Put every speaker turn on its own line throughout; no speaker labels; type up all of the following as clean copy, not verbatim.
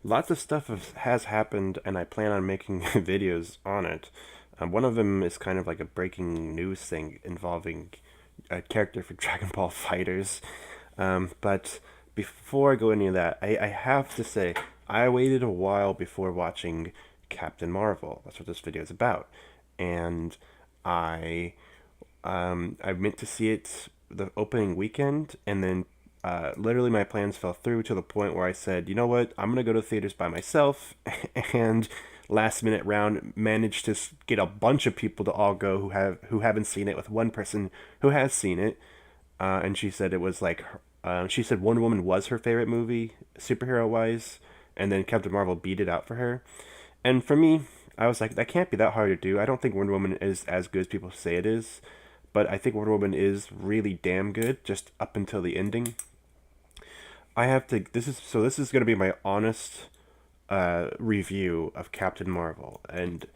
Lots of stuff has happened, and I plan on making videos on it. One of them is kind of like a breaking news thing involving a character for Dragon Ball Fighters. But before I go into that, I have to say, I waited a while before watching Captain Marvel. That's what this video is about. And I I meant to see it the opening weekend, and then literally my plans fell through to the point where I said, you know what, I'm gonna go to theaters by myself, and last minute round managed to get a bunch of people to all go who haven't seen it, with one person who has seen it, and she said it was like she said Wonder Woman was her favorite movie superhero wise, and then Captain Marvel beat it out for her. And for me, I was like, that can't be that hard to do. I don't think Wonder Woman is as good as people say it is, but I think Wonder Woman is really damn good just up until the ending. I have to. This is going to be my honest review of Captain Marvel, and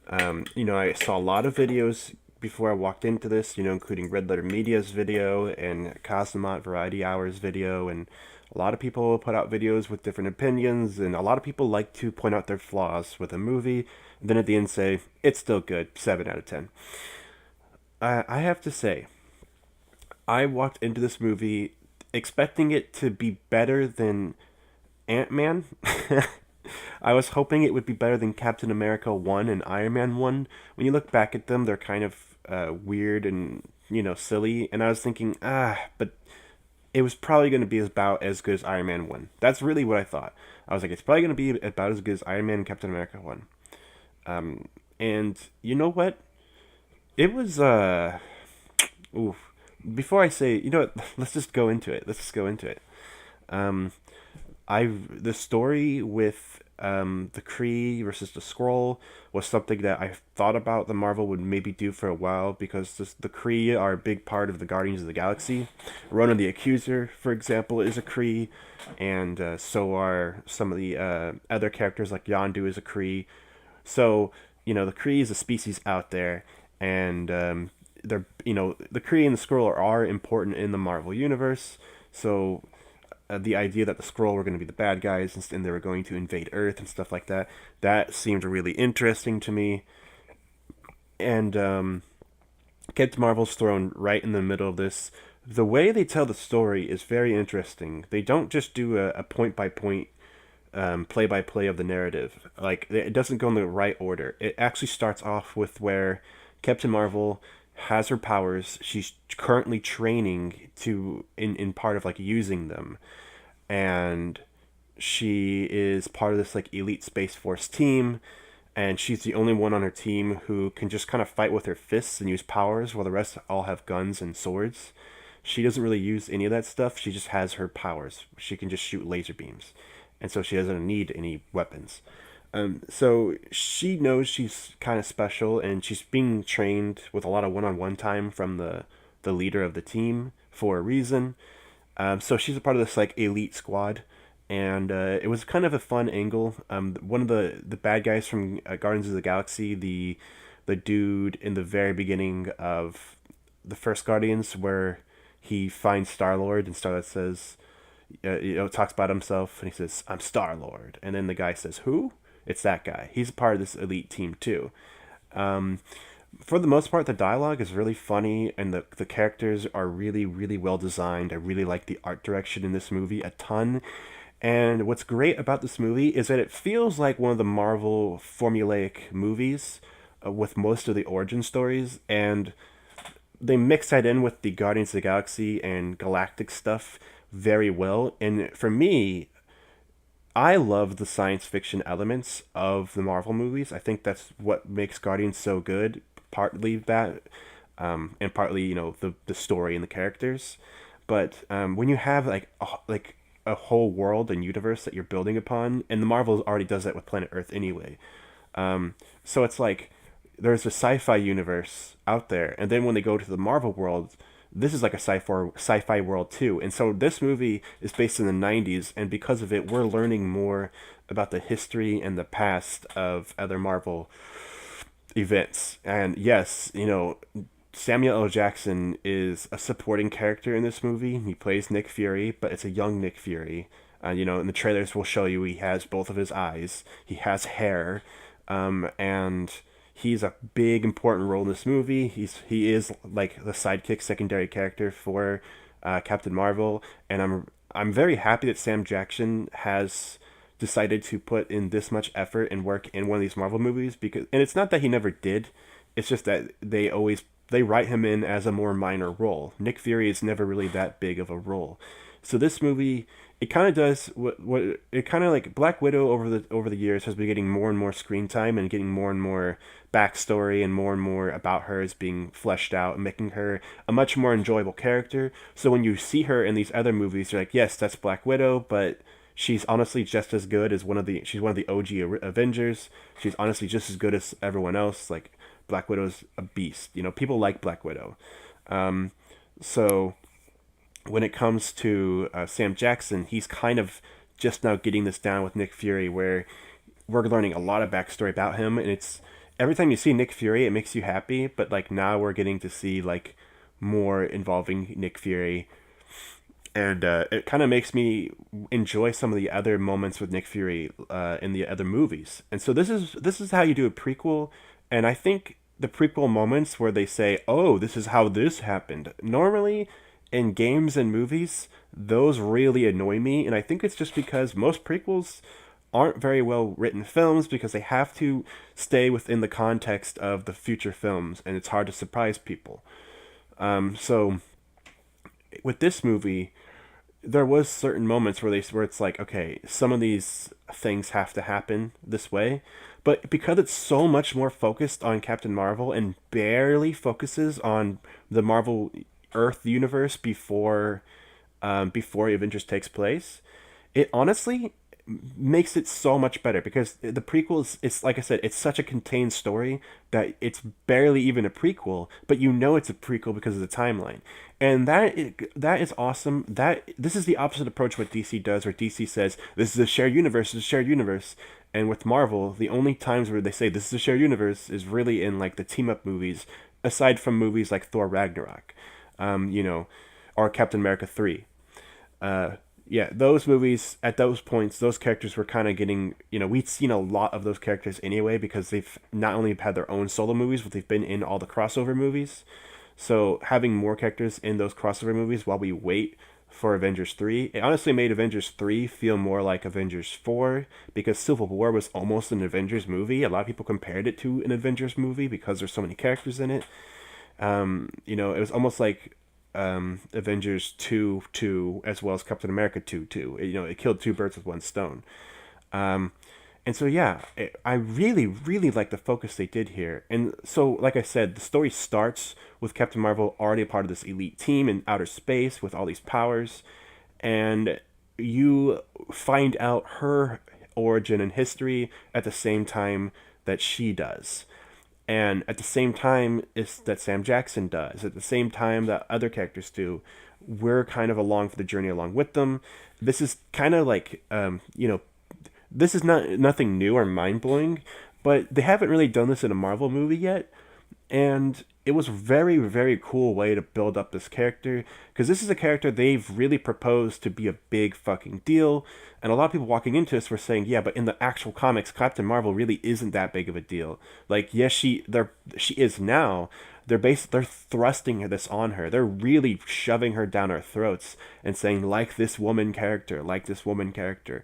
I saw a lot of videos before I walked into this, including Red Letter Media's video and Cosmonaut Variety Hour's video, and a lot of people put out videos with different opinions, and a lot of people like to point out their flaws with a movie, and then at the end say, it's still good, 7 out of 10. I have to say, I walked into this movie expecting it to be better than Ant-Man. I was hoping it would be better than Captain America 1 and Iron Man 1. When you look back at them, they're kind of weird and, silly. And I was thinking, but it was probably going to be about as good as Iron Man 1. That's really what I thought. I was like, it's probably going to be about as good as Iron Man and Captain America 1. And you know what? It was, oof. Before I say, you know what, let's just go into it. Let's just go into it. Um, the story with the Kree versus the Skrull was something that I thought about the Marvel would maybe do for a while, because the Kree are a big part of the Guardians of the Galaxy. Ronan the Accuser, for example, is a Kree, and so are some of the other characters, like Yondu is a Kree. So the Kree is a species out there, and they're the Kree and the Skrull are important in the Marvel universe. So the idea that the Skrull were going to be the bad guys and they were going to invade Earth and stuff like that, that seemed really interesting to me. And Captain Marvel's thrown right in the middle of this. The way they tell the story is very interesting. They don't just do a point by point, play by play of the narrative. Like, it doesn't go in the right order. It actually starts off with where Captain Marvel has her powers. She's currently training to in part of like using them, and she is part of this like elite space force team, and she's the only one on her team who can just kind of fight with her fists and use powers, while the rest all have guns and swords. She doesn't really use any of that stuff. She just has her powers. She can just shoot laser beams, and so she doesn't need any weapons. So she knows she's kind of special, and she's being trained with a lot of one-on-one time from the leader of the team for a reason. So she's a part of this like elite squad, and it was kind of a fun angle. One of the bad guys from Guardians of the Galaxy, the dude in the very beginning of the first Guardians, where he finds Star Lord, and Star Lord says, talks about himself, and he says, "I'm Star Lord," and then the guy says, "Who?" It's that guy. He's a part of this elite team too. Um, for the most part, the dialogue is really funny, and the characters are really, really well designed. I really like the art direction in this movie a ton. And what's great about this movie is that it feels like one of the Marvel formulaic movies, with most of the origin stories, and they mix that in with the Guardians of the Galaxy and galactic stuff very well. And for me, I love the science fiction elements of the Marvel movies. I think that's what makes Guardians so good. Partly that, and partly the story and the characters. But when you have like a whole world and universe that you're building upon, and the Marvel already does that with Planet Earth anyway. So it's like there's a sci-fi universe out there, and then when they go to the Marvel world, this is like a sci-fi world too. And so this movie is based in the 90s, and because of it, we're learning more about the history and the past of other Marvel events. And yes, Samuel L. Jackson is a supporting character in this movie. He plays Nick Fury, but it's a young Nick Fury. In the trailers, will show you he has both of his eyes. He has hair, and he's a big important role in this movie. He is like the sidekick, secondary character for Captain Marvel, and I'm very happy that Sam Jackson has decided to put in this much effort and work in one of these Marvel movies, because and it's not that he never did, it's just that they write him in as a more minor role. Nick Fury is never really that big of a role. So this movie, it kind of does what it kind of like Black Widow over the years has been getting more and more screen time and getting more and more backstory and more about her is being fleshed out and making her a much more enjoyable character. So when you see her in these other movies, you're like, yes, that's Black Widow, but she's honestly just as good as she's one of the OG Avengers. She's honestly just as good as everyone else. Like Black Widow's a beast. People like Black Widow. So when it comes to Sam Jackson, he's kind of just now getting this down with Nick Fury, where we're learning a lot of backstory about him, and it's every time you see Nick Fury, it makes you happy. But like now we're getting to see like more involving Nick Fury, and it kind of makes me enjoy some of the other moments with Nick Fury in the other movies. And so this is how you do a prequel, and I think the prequel moments where they say, "Oh, this is how this happened." Normally, in games and movies, those really annoy me, and I think it's just because most prequels aren't very well written films because they have to stay within the context of the future films, and it's hard to surprise people. So with this movie, there was certain moments where it's like, okay, some of these things have to happen this way, but because it's so much more focused on Captain Marvel and barely focuses on the Marvel Earth universe before Avengers takes place, it honestly makes it so much better because the prequels, it's like I said, it's such a contained story that it's barely even a prequel, but it's a prequel because of the timeline. And that is awesome. That this is the opposite approach what DC does, where DC says this is a shared universe, this is a shared universe. And with Marvel, the only times where they say this is a shared universe is really in like the team up movies, aside from movies like Thor Ragnarok, or Captain America 3. Yeah, those movies, at those points, those characters were kind of getting, we'd seen a lot of those characters anyway because they've not only had their own solo movies, but they've been in all the crossover movies. So having more characters in those crossover movies while we wait for Avengers 3, it honestly made Avengers 3 feel more like Avengers 4 because Civil War was almost an Avengers movie. A lot of people compared it to an Avengers movie because there's so many characters in it. It was almost like Avengers 2 2 as well as Captain America 2 2. It killed two birds with one stone. And so yeah, I really really like the focus they did here. And so like I said, the story starts with Captain Marvel already a part of this elite team in outer space with all these powers, and you find out her origin and history at the same time that she does, and at the same time is that Sam Jackson does, at the same time that other characters do. We're kind of along for the journey along with them. This is kind of like this is nothing new or mind blowing, but they haven't really done this in a Marvel movie yet, and it was a very very cool way to build up this character because this is a character they've really proposed to be a big fucking deal, and a lot of people walking into this were saying, yeah, but in the actual comics, Captain Marvel really isn't that big of a deal. Like, yes, she is now. They're thrusting this on her. They're really shoving her down our throats and saying, like this woman character, like this woman character.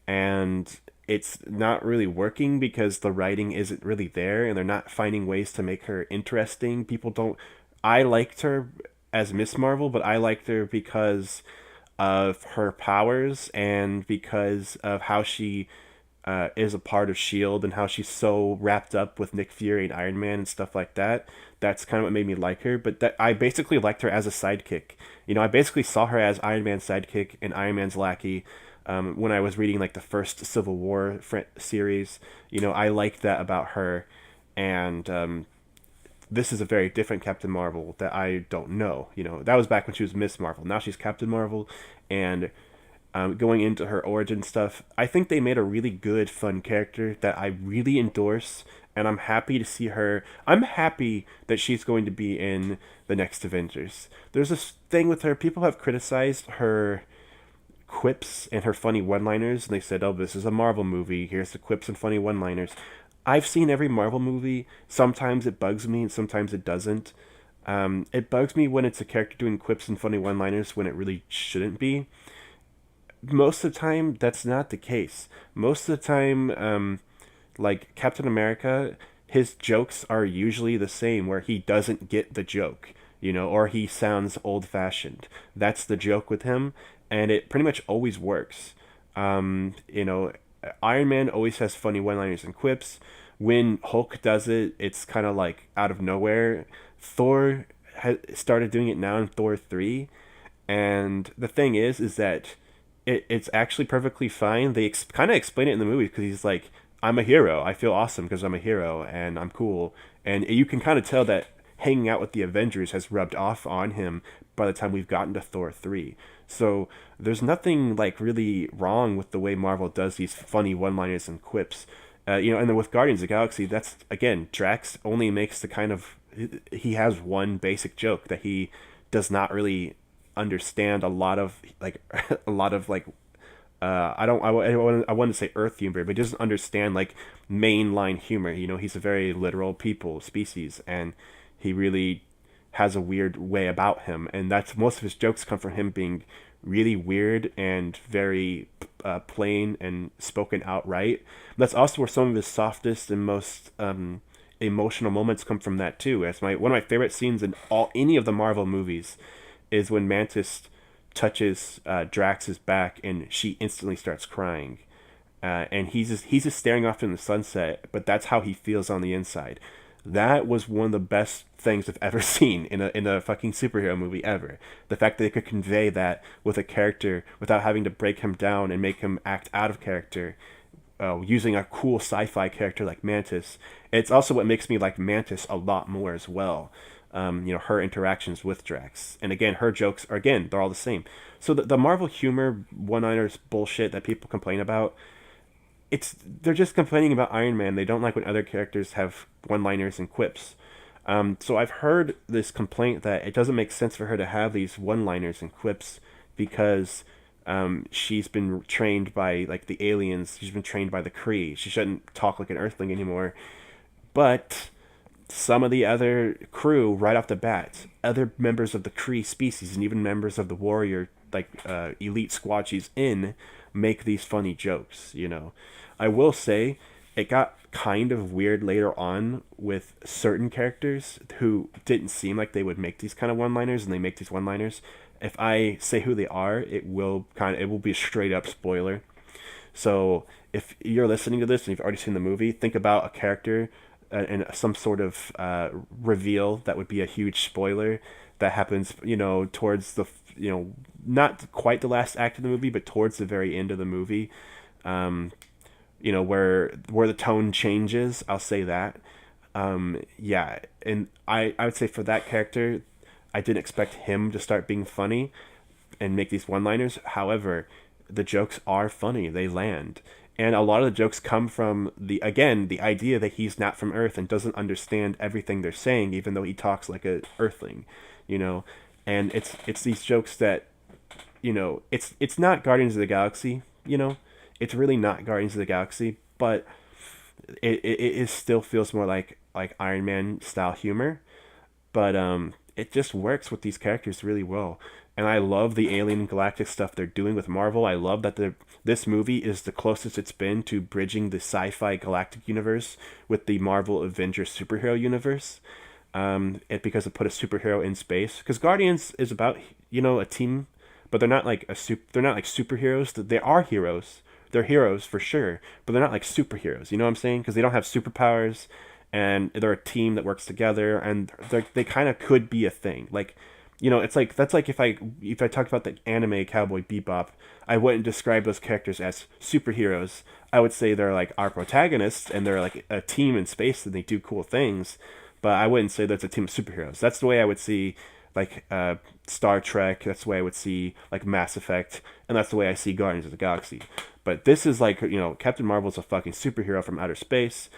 And it's not really working because the writing isn't really there and they're not finding ways to make her interesting. People don't. I liked her as Miss Marvel, but I liked her because of her powers and because of how she is a part of Shield and how she's so wrapped up with Nick Fury and Iron Man and stuff like that. That's kind of what made me like her. But that I basically liked her as a sidekick. I basically saw her as Iron Man's sidekick and Iron Man's lackey. When I was reading like the first Civil War series, I liked that about her, and this is a very different Captain Marvel that I don't know. That was back when she was Miss Marvel. Now she's Captain Marvel, and going into her origin stuff, I think they made a really good, fun character that I really endorse, and I'm happy to see her. I'm happy that she's going to be in the next Avengers. There's this thing with her. People have criticized her quips and her funny one-liners, and they said, "Oh, this is a Marvel movie. Here's the quips and funny one-liners." I've seen every Marvel movie. Sometimes it bugs me, and sometimes it doesn't. It bugs me when it's a character doing quips and funny one-liners when it really shouldn't be. Most of the time, that's not the case. Most of the time, like Captain America, his jokes are usually the same, where he doesn't get the joke, or he sounds old fashioned. That's the joke with him, and it pretty much always works. You know, Iron Man always has funny one liners and quips. When Hulk does it, it's kind of like out of nowhere. Thor started doing it now in Thor 3. And the thing is that it's actually perfectly fine. They kind of explain it in the movie because he's like, I'm a hero. I feel awesome because I'm a hero and I'm cool. And you can kind of tell that hanging out with the Avengers has rubbed off on him by the time we've gotten to Thor 3. So there's nothing like really wrong with the way Marvel does these funny one-liners and quips. And then with Guardians of the Galaxy, that's again, Drax only makes the kind of, he has one basic joke that he does not really understand a lot of like a lot of like I want to say Earth humor, but he doesn't understand like mainline humor. He's a very literal people species, and he really has a weird way about him, and that's most of his jokes come from him being really weird and very plain and spoken outright. That's also where some of his softest and most emotional moments come from. That too. As one of my favorite scenes in any of the Marvel movies is when Mantis touches Drax's back and she instantly starts crying. And he's just staring off in the sunset, but that's how he feels on the inside. That was one of the best things I've ever seen in a fucking superhero movie ever. The fact that they could convey that with a character without having to break him down and make him act out of character, using a cool sci-fi character like Mantis. It's also what makes me like Mantis a lot more as well. Her interactions with Drax. And again, her jokes are, they're all the same. So the Marvel humor one-liners bullshit that people complain about, they're just complaining about Iron Man. They don't like when other characters have one-liners and quips. So I've heard this complaint that it doesn't make sense for her to have these one-liners and quips because she's been trained by like the aliens. She's been trained by the Kree. She shouldn't talk like an Earthling anymore. But some of the other crew, right off the bat, other members of the Kree species and even members of the warrior elite squad she's in, make these funny jokes. I will say it got kind of weird later on with certain characters who didn't seem like they would make these kind of one-liners, and they make these one-liners. If I say who they are, it will be a straight up spoiler. So if you're listening to this and you've already seen the movie, think about a character and some sort of reveal that would be a huge spoiler that happens, towards the, not quite the last act of the movie, but towards the very end of the movie, where the tone changes. I'll say that. Yeah, and I would say for that character, I didn't expect him to start being funny and make these one-liners. However, the jokes are funny. They land. And a lot of the jokes come from the idea that he's not from Earth and doesn't understand everything they're saying, even though he talks like a Earthling, And it's these jokes that, it's not Guardians of the Galaxy, It's really not Guardians of the Galaxy, but it still feels more like Iron Man style humor. But it just works with these characters really well. And I love the alien galactic stuff they're doing with Marvel. I love that this movie is the closest it's been to bridging the sci-fi galactic universe with the Marvel Avengers superhero universe. Because it put a superhero in space. Because Guardians is about a team, but they're not like they're not like superheroes. They are heroes. They're heroes for sure, but they're not like superheroes. You know what I'm saying? Because they don't have superpowers, and they're a team that works together, and they kind of could be a thing. Like, it's like that's like if I talked about the anime Cowboy Bebop, I wouldn't describe those characters as superheroes. I would say they're like our protagonists, and they're like a team in space, and they do cool things. But I wouldn't say that's a team of superheroes. That's the way I would see like Star Trek. That's the way I would see like Mass Effect, and that's the way I see Guardians of the Galaxy. But this is like, Captain Marvel's a fucking superhero from outer space.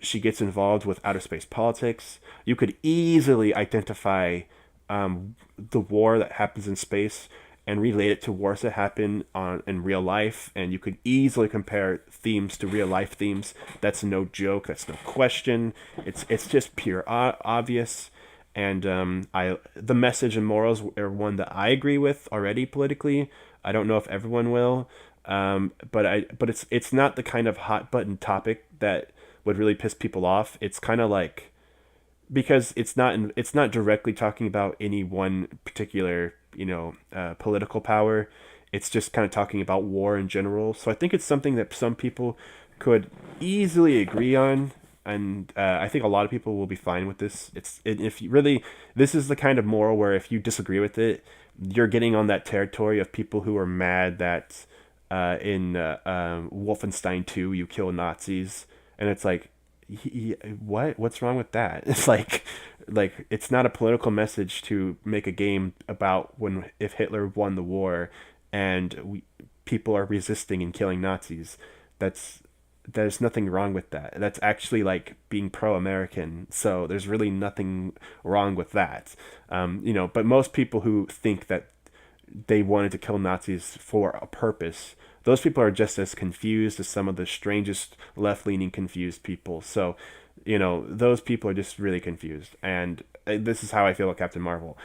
She gets involved with outer space politics. You could easily identify the war that happens in space and relate it to wars that happen in real life, and you could easily compare themes to real life themes. That's no joke. That's no question. It's just pure obvious. And I the message and morals are one that I agree with already politically. I don't know if everyone will, but it's not the kind of hot button topic that would really piss people off. It's kind of like, because it's not directly talking about any one particular political power. It's just kind of talking about war in general. So I think it's something that some people could easily agree on, and I think a lot of people will be fine with this. If you really, this is the kind of moral where if you disagree with it, you're getting on that territory of people who are mad that in Wolfenstein 2 you kill Nazis, and it's like, what's wrong with that? It's like it's not a political message to make a game about when if Hitler won the war and people are resisting and killing Nazis. That's There's nothing wrong with that. That's actually like being pro-American. So there's really nothing wrong with that. But most people who think that they wanted to kill Nazis for a purpose, those people are just as confused as some of the strangest left-leaning confused people. So, those people are just really confused. And this is how I feel about Captain Marvel.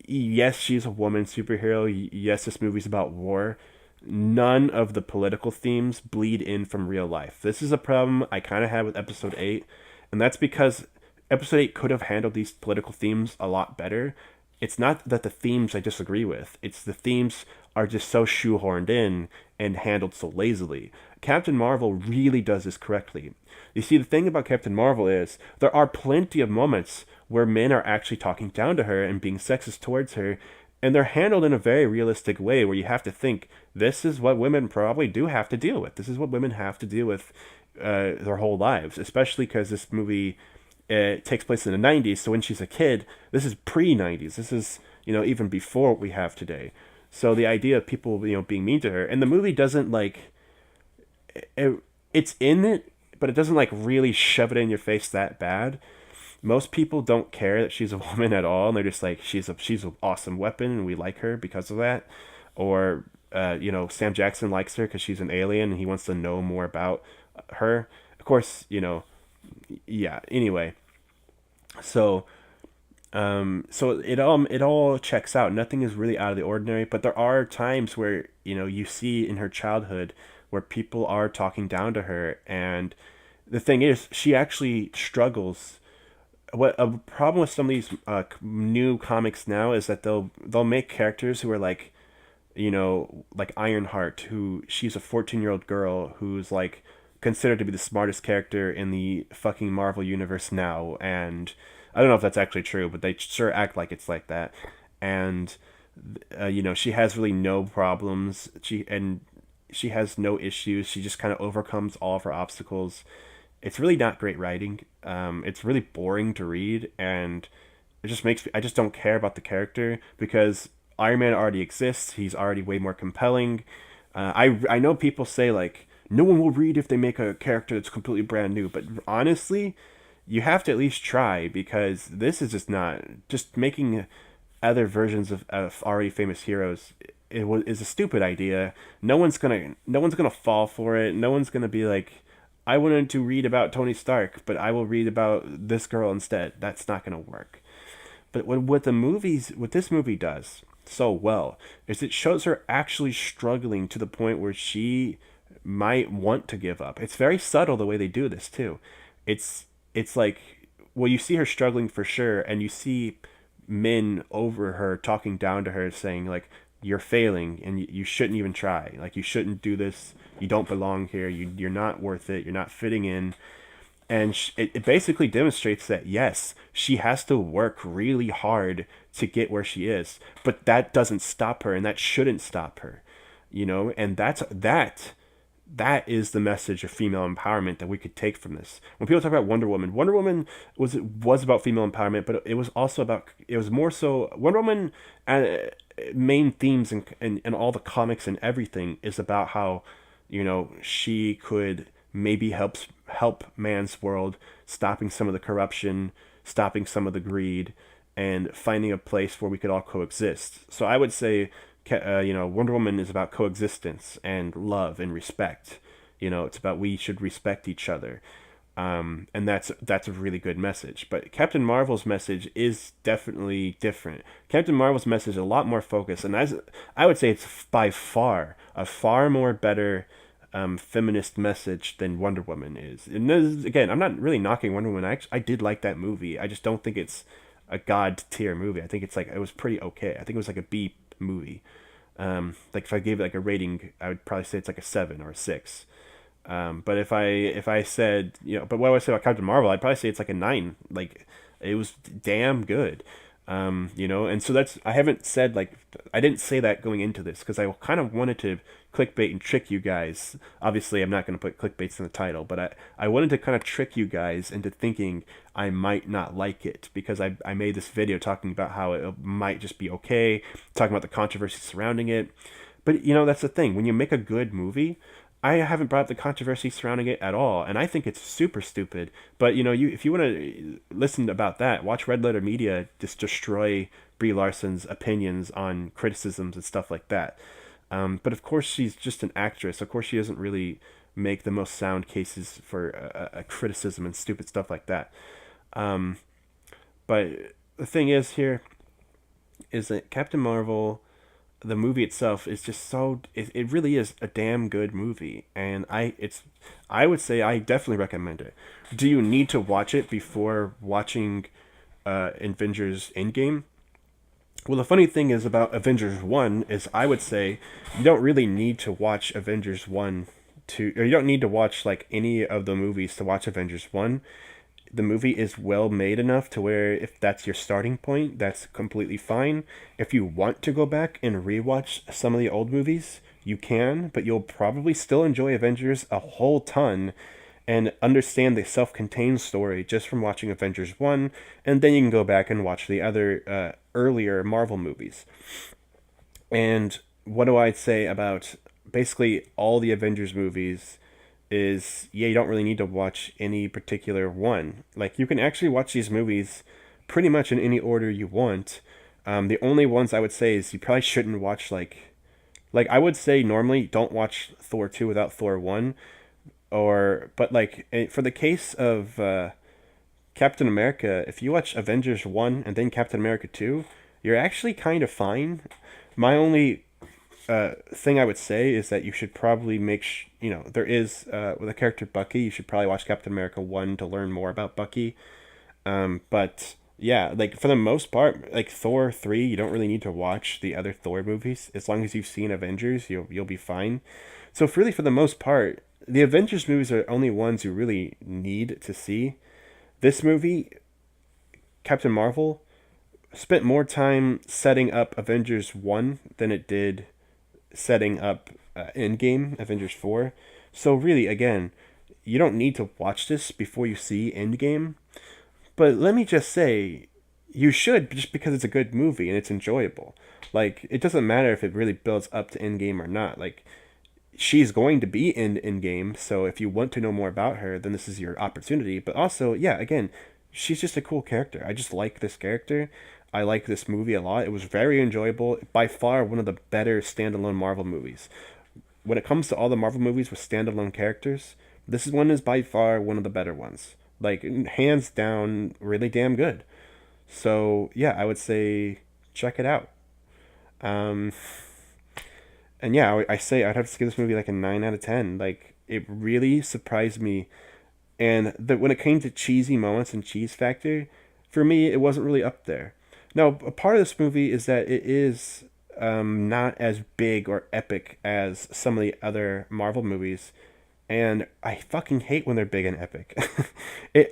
Yes, she's a woman superhero. Yes, this movie's about war. None of the political themes bleed in from real life. This is a problem I kind of had with episode 8, and that's because episode 8 could have handled these political themes a lot better. It's not that the themes I disagree with, it's the themes are just so shoehorned in and handled so lazily. Captain Marvel really does this correctly. You see, the thing about Captain Marvel is there are plenty of moments where men are actually talking down to her and being sexist towards her, and they're handled in a very realistic way where you have to think this is what women probably do have to deal with. This is what women have to deal with their whole lives, especially because this movie takes place in the 90s. So when she's a kid, this is pre-90s. This is, even before what we have today. So the idea of people, being mean to her, and the movie doesn't it's in it, but it doesn't really shove it in your face that bad. Most people don't care that she's a woman at all, and they're just like, she's an awesome weapon, and we like her because of that. Or Sam Jackson likes her because she's an alien, and he wants to know more about her. Of course, yeah. Anyway, so it all checks out. Nothing is really out of the ordinary, but there are times where you see in her childhood where people are talking down to her, and the thing is, she actually struggles. What a problem with some of these new comics now is that they'll make characters who are like Ironheart, who she's a 14-year-old girl who's considered to be the smartest character in the fucking Marvel universe now, and I don't know if that's actually true, but they sure act like it's like that. And she has really no problems. She has no issues. She just kind of overcomes all of her obstacles. It's really not great writing. It's really boring to read, and it just makes me. I just don't care about the character because Iron Man already exists. He's already way more compelling. I know people say no one will read if they make a character that's completely brand new, but honestly, you have to at least try, because this is just making other versions of already famous heroes. Is a stupid idea. No one's gonna fall for it. No one's gonna be like, I wanted to read about Tony Stark, but I will read about this girl instead. That's not gonna work. But what this movie does so well is it shows her actually struggling to the point where she might want to give up. It's very subtle the way they do this too. It's like, well, you see her struggling for sure, and you see men over her talking down to her, saying you're failing and you shouldn't even try. You shouldn't do this. You don't belong here. You're not worth it. You're not fitting in. And it basically demonstrates that, yes, she has to work really hard to get where she is, but that doesn't stop her, and that shouldn't stop her, and that is the message of female empowerment that we could take from this. When people talk about Wonder Woman was about female empowerment, but it was more so Wonder Woman. Main themes and all the comics and everything is about how she could maybe help man's world, stopping some of the corruption, stopping some of the greed, and finding a place where we could all coexist. So I would say Wonder Woman is about coexistence and love and respect. It's about we should respect each other. And that's a really good message. But Captain Marvel's message is definitely different. Captain Marvel's message is a lot more focused, and as I would say, it's by far a far more better feminist message than Wonder Woman is. And this, again, I'm not really knocking Wonder Woman. I did like that movie. I just don't think it's a god tier movie. I think it was pretty okay. I think it was like a B movie. Like if I gave it like a rating, I would probably say it's like a 7 or a 6. But if I said, but what would I say about Captain Marvel? I'd probably say it's like a 9. Like it was damn good. And so I haven't said like, I didn't say that going into this because I kind of wanted to clickbait and trick you guys. Obviously, I'm not going to put clickbaits in the title, but I wanted to kind of trick you guys into thinking I might not like it because I made this video talking about how it might just be okay, talking about the controversy surrounding it. But, that's the thing. When you make a good movie, I haven't brought up the controversy surrounding it at all, and I think it's super stupid. But if you want to listen about that, watch Red Letter Media just destroy Brie Larson's opinions on criticisms and stuff like that. But of course, she's just an actress. Of course, she doesn't really make the most sound cases for a criticism and stupid stuff like that. But the thing is here is that Captain Marvel, the movie itself is just it really is a damn good movie, and I would say I definitely recommend it. Do you need to watch it before watching Avengers Endgame? Well, the funny thing is about Avengers 1 is I would say you don't really need to watch Avengers 1 or you don't need to watch like any of the movies to watch Avengers 1. The movie is well made enough to where if that's your starting point, that's completely fine. If you want to go back and rewatch some of the old movies, you can, but you'll probably still enjoy Avengers a whole ton and understand the self-contained story just from watching Avengers 1, and then you can go back and watch the other earlier Marvel movies. And what do I say about basically all the Avengers movies is, yeah, you don't really need to watch any particular one. Like, you can actually watch these movies pretty much in any order you want. The only ones I would say is you probably shouldn't watch, like I would say normally don't watch Thor 2 without Thor 1, but like, for the case of Captain America, if you watch Avengers 1 and then Captain America 2, you're actually kind of fine. My only thing I would say is that you should probably there is with the character Bucky, you should probably watch Captain America 1 to learn more about Bucky. But yeah, like for the most part, like Thor 3, you don't really need to watch the other Thor movies. As long as you've seen Avengers, you'll be fine. So really, for the most part, the Avengers movies are only ones you really need to see. This movie, Captain Marvel, spent more time setting up Avengers 1 than it did setting up Endgame, Avengers 4. So really, again, you don't need to watch this before you see Endgame. But let me just say, you should, just because it's a good movie and it's enjoyable. Like, it doesn't matter if it really builds up to Endgame or not. Like, she's going to be in Endgame, so if you want to know more about her, then this is your opportunity. But also, yeah, again, she's just a cool character. I just like this character. I like this movie a lot. It was very enjoyable. By far, one of the better standalone Marvel movies. When it comes to all the Marvel movies with standalone characters, this one is by far one of the better ones. Like, hands down, really damn good. So, yeah, I would say check it out. And yeah, I say I'd have to give this movie like a 9 out of 10. Like, it really surprised me. And when it came to cheesy moments and cheese factor, for me, it wasn't really up there. Now, a part of this movie is that it is not as big or epic as some of the other Marvel movies. And I fucking hate when they're big and epic.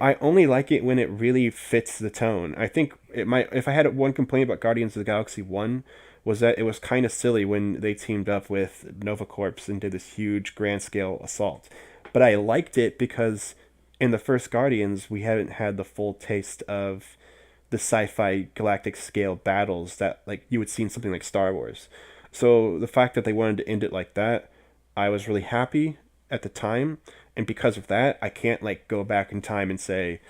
I only like it when it really fits the tone. I think if I had one complaint about Guardians of the Galaxy 1, was that it was kind of silly when they teamed up with Nova Corps and did this huge grand scale assault. But I liked it because in the first Guardians, we hadn't had the full taste of the sci-fi galactic scale battles that like you would see in something like Star Wars. So the fact that they wanted to end it like that, I was really happy at the time, and because of that, I can't like go back in time and say,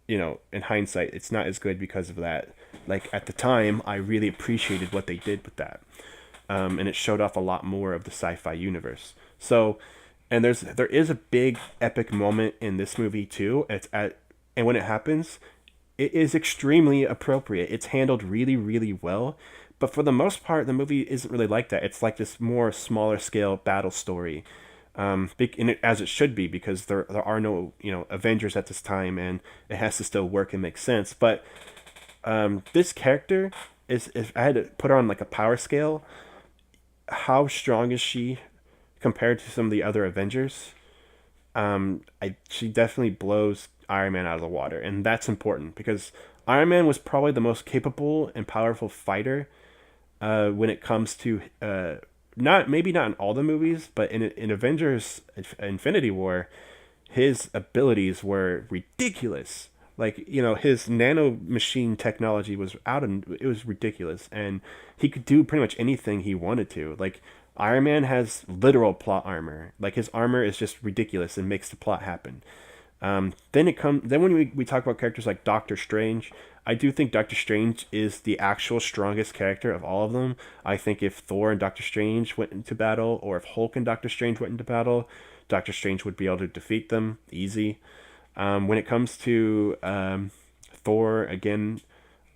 in hindsight, it's not as good because of that. Like at the time, I really appreciated what they did with that. and it showed off a lot more of the sci-fi universe. So, and there is a big epic moment in this movie too. And when it happens, it is extremely appropriate. It's handled really, really well. But for the most part, the movie isn't really like that. It's like this more smaller scale battle story, as it should be, because there are no Avengers at this time, and it has to still work and make sense. But this character is, if I had to put her on like a power scale, how strong is she compared to some of the other Avengers? She definitely blows Iron Man out of the water, and that's important because Iron Man was probably the most capable and powerful fighter when it comes to not maybe not in all the movies, but in Avengers Infinity War, his abilities were ridiculous. Like, his nano machine technology was it was ridiculous, and he could do pretty much anything he wanted to. Like, Iron Man has literal plot armor. Like, his armor is just ridiculous and makes the plot happen. Then when we talk about characters like Doctor Strange, I do think Doctor Strange is the actual strongest character of all of them. I think if Thor and Doctor Strange went into battle, or if Hulk and Doctor Strange went into battle, Doctor Strange would be able to defeat them easy. When it comes to Thor, again,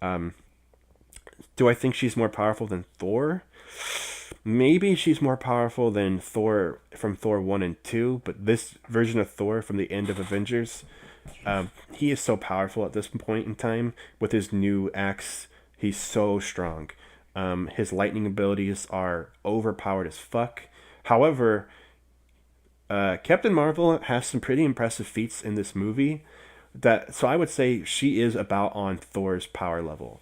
do I think she's more powerful than Thor? Maybe she's more powerful than Thor from Thor 1 and 2, but this version of Thor from the end of Avengers, he is so powerful at this point in time. With his new axe, he's so strong. His lightning abilities are overpowered as fuck. However, Captain Marvel has some pretty impressive feats in this movie. So I would say she is about on Thor's power level.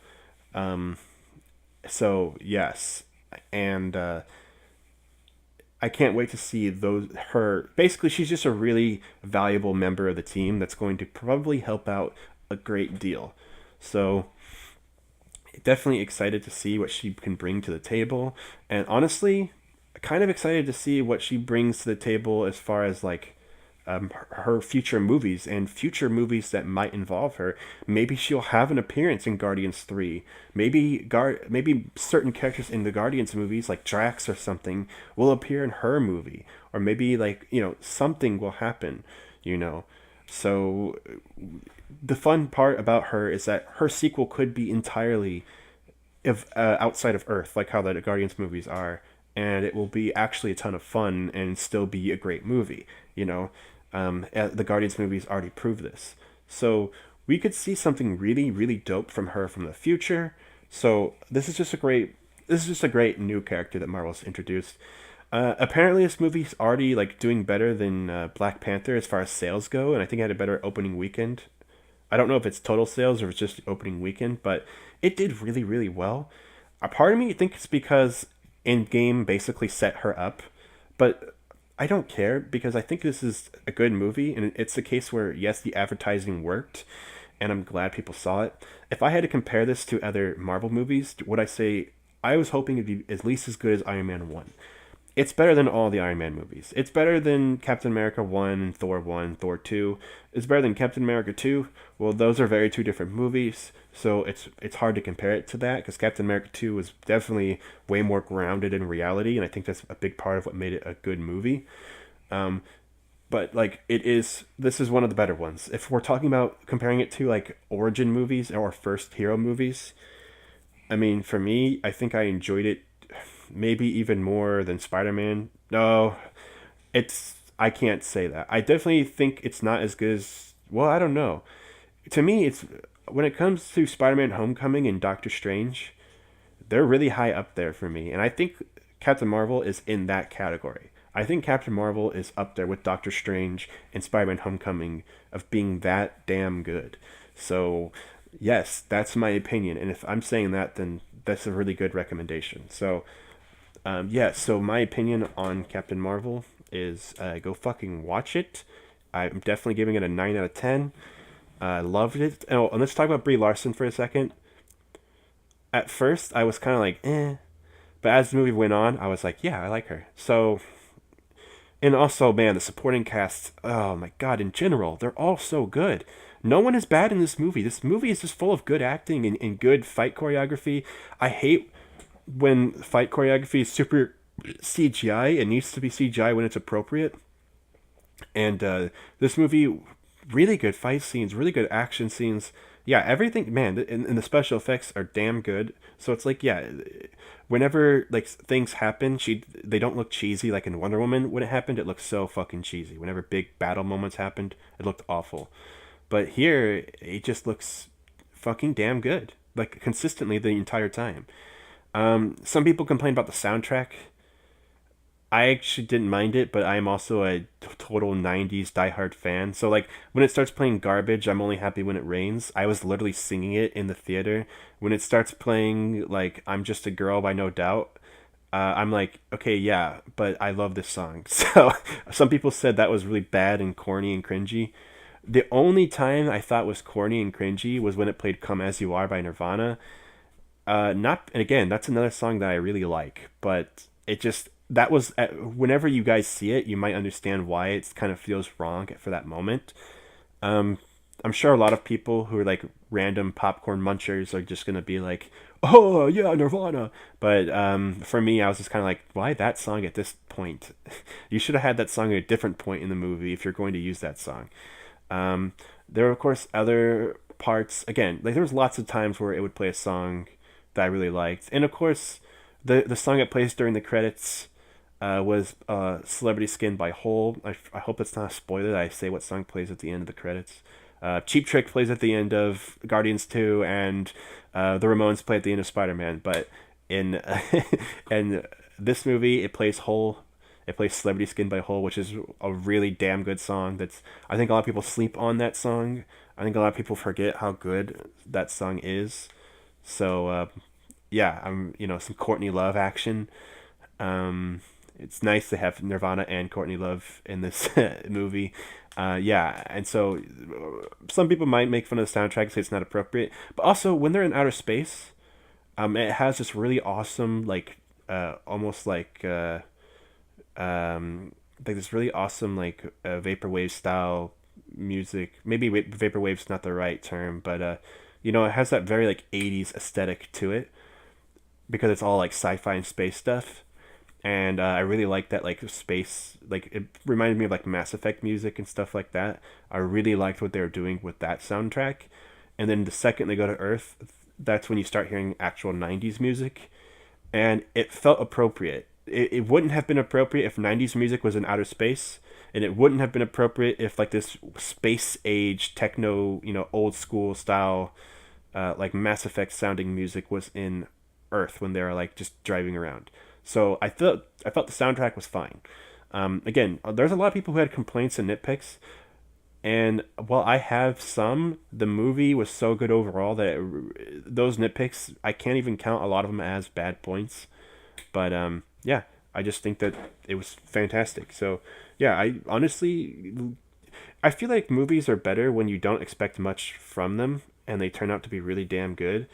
So yes, and I can't wait to see her. Basically, she's just a really valuable member of the team that's going to probably help out a great deal. So definitely excited to see what she can bring to the table, and honestly, kind of excited to see what she brings to the table as far as like her future movies and future movies that might involve her. Maybe she'll have an appearance in Guardians 3. Maybe certain characters in the Guardians movies, like Drax or something, will appear in her movie. Or maybe like, something will happen, So the fun part about her is that her sequel could be entirely outside of Earth, like how the Guardians movies are. And it will be actually a ton of fun and still be a great movie, The Guardians movies already proved this. So we could see something really, really dope from her from the future. So this is just a great new character that Marvel's introduced. Apparently this movie's already like doing better than Black Panther as far as sales go, and I think it had a better opening weekend. I don't know if it's total sales or if it's just opening weekend, but it did really, really well. A part of me thinks it's because Endgame basically set her up, but I don't care because I think this is a good movie, and it's a case where yes, the advertising worked, and I'm glad people saw it. If I had to compare this to other Marvel movies, would I say I was hoping it'd be at least as good as Iron Man 1? It's better than all the Iron Man movies. It's better than Captain America 1, Thor 1, Thor 2. It's better than Captain America 2. Well, those are very two different movies, so it's hard to compare it to that because Captain America 2 was definitely way more grounded in reality, and I think that's a big part of what made it a good movie. But like this is one of the better ones. If we're talking about comparing it to like origin movies or first hero movies, I mean, for me, I think I enjoyed it maybe even more than Spider-Man. No, I can't say that. I definitely think it's not as good as, well, I don't know. To me, it's when it comes to Spider-Man Homecoming and Doctor Strange, they're really high up there for me. And I think Captain Marvel is in that category. I think Captain Marvel is up there with Doctor Strange and Spider-Man Homecoming of being that damn good. So, yes, that's my opinion. And if I'm saying that, then that's a really good recommendation. So, so my opinion on Captain Marvel is go fucking watch it. I'm definitely giving it a 9 out of 10. I loved it. Oh, and let's talk about Brie Larson for a second. At first, I was kind of like, eh. But as the movie went on, I was like, yeah, I like her. So, and also, man, the supporting cast, oh my god, in general, they're all so good. No one is bad in this movie. This movie is just full of good acting and good fight choreography. I hate when fight choreography is super CGI, it needs to be CGI when it's appropriate. And this movie, really good fight scenes, really good action scenes. Yeah, everything, man, and the special effects are damn good. So it's like, yeah, whenever like things happen, they don't look cheesy like in Wonder Woman. When it happened, it looked so fucking cheesy. Whenever big battle moments happened, it looked awful. But here, it just looks fucking damn good, like consistently the entire time. Some people complain about the soundtrack. I actually didn't mind it, but I am also a total 90s diehard fan. So, like, when it starts playing Garbage, I'm only happy when it rains. I was literally singing it in the theater. When it starts playing, like, I'm Just a Girl by No Doubt, I'm like, okay, yeah, but I love this song. So, some people said that was really bad and corny and cringy. The only time I thought was corny and cringy was when it played Come As You Are by Nirvana. Not, and again, that's another song that I really like, but it just, that was, whenever you guys see it, you might understand why it kind of feels wrong for that moment. Um, I'm sure a lot of people who are like random popcorn munchers are just gonna be like, "Oh yeah, Nirvana." But for me, I was just kind of like, "Why that song at this point? You should have had that song at a different point in the movie if you're going to use that song." Um, there were of course other parts. Again, like there was lots of times where it would play a song that I really liked, and of course, the song it plays during the credits was Celebrity Skin by Hole. I hope it's not a spoiler that I say what song plays at the end of the credits. Cheap Trick plays at the end of Guardians 2, and the Ramones play at the end of Spider-Man. But in in this movie, it plays Hole. It plays Celebrity Skin by Hole, which is a really damn good song. That's I think a lot of people sleep on that song. I think a lot of people forget how good that song is. So yeah, I'm some Courtney Love action. It's nice to have Nirvana and Courtney Love in this movie. Yeah, and so some people might make fun of the soundtrack, say it's not appropriate, but also when they're in outer space, it has this really awesome, like, almost like this really awesome, like, vaporwave style music. Maybe vaporwave's not the right term, but it has that very like '80s aesthetic to it because it's all like sci-fi and space stuff, and I really like that like space. Like it reminded me of like Mass Effect music and stuff like that. I really liked what they were doing with that soundtrack, and then the second they go to Earth, that's when you start hearing actual '90s music, and it felt appropriate. It wouldn't have been appropriate if '90s music was in outer space, and it wouldn't have been appropriate if like this space age techno, old school style, like Mass Effect sounding music was in Earth when they were like just driving around. So I felt the soundtrack was fine. Again, there's a lot of people who had complaints and nitpicks, and while I have some, the movie was so good overall that those nitpicks I can't even count a lot of them as bad points. But yeah, I just think that it was fantastic. So yeah, I honestly I feel like movies are better when you don't expect much from them and they turn out to be really damn good.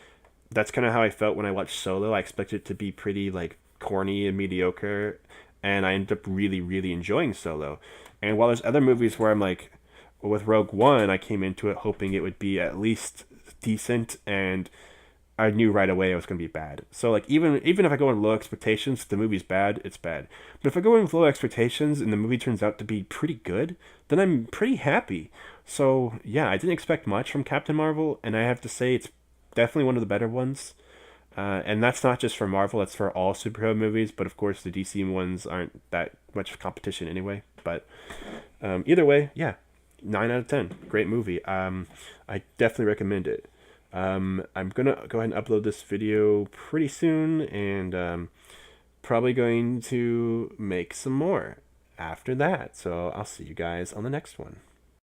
That's kind of how I felt when I watched Solo. I expected it to be pretty like corny and mediocre, and I ended up really really enjoying Solo. And while there's other movies where I'm like, with Rogue One, I came into it hoping it would be at least decent, and I knew right away it was gonna be bad. So like even if I go in low expectations, if the movie's bad, it's bad. But if I go in with low expectations and the movie turns out to be pretty good, then I'm pretty happy. So yeah, I didn't expect much from Captain Marvel, and I have to say it's definitely one of the better ones. And that's not just for Marvel; that's for all superhero movies. But of course, the DC ones aren't that much competition anyway. But either way, yeah, 9 out of 10, great movie. I definitely recommend it. I'm gonna go ahead and upload this video pretty soon, and probably going to make some more after that. So I'll see you guys on the next one.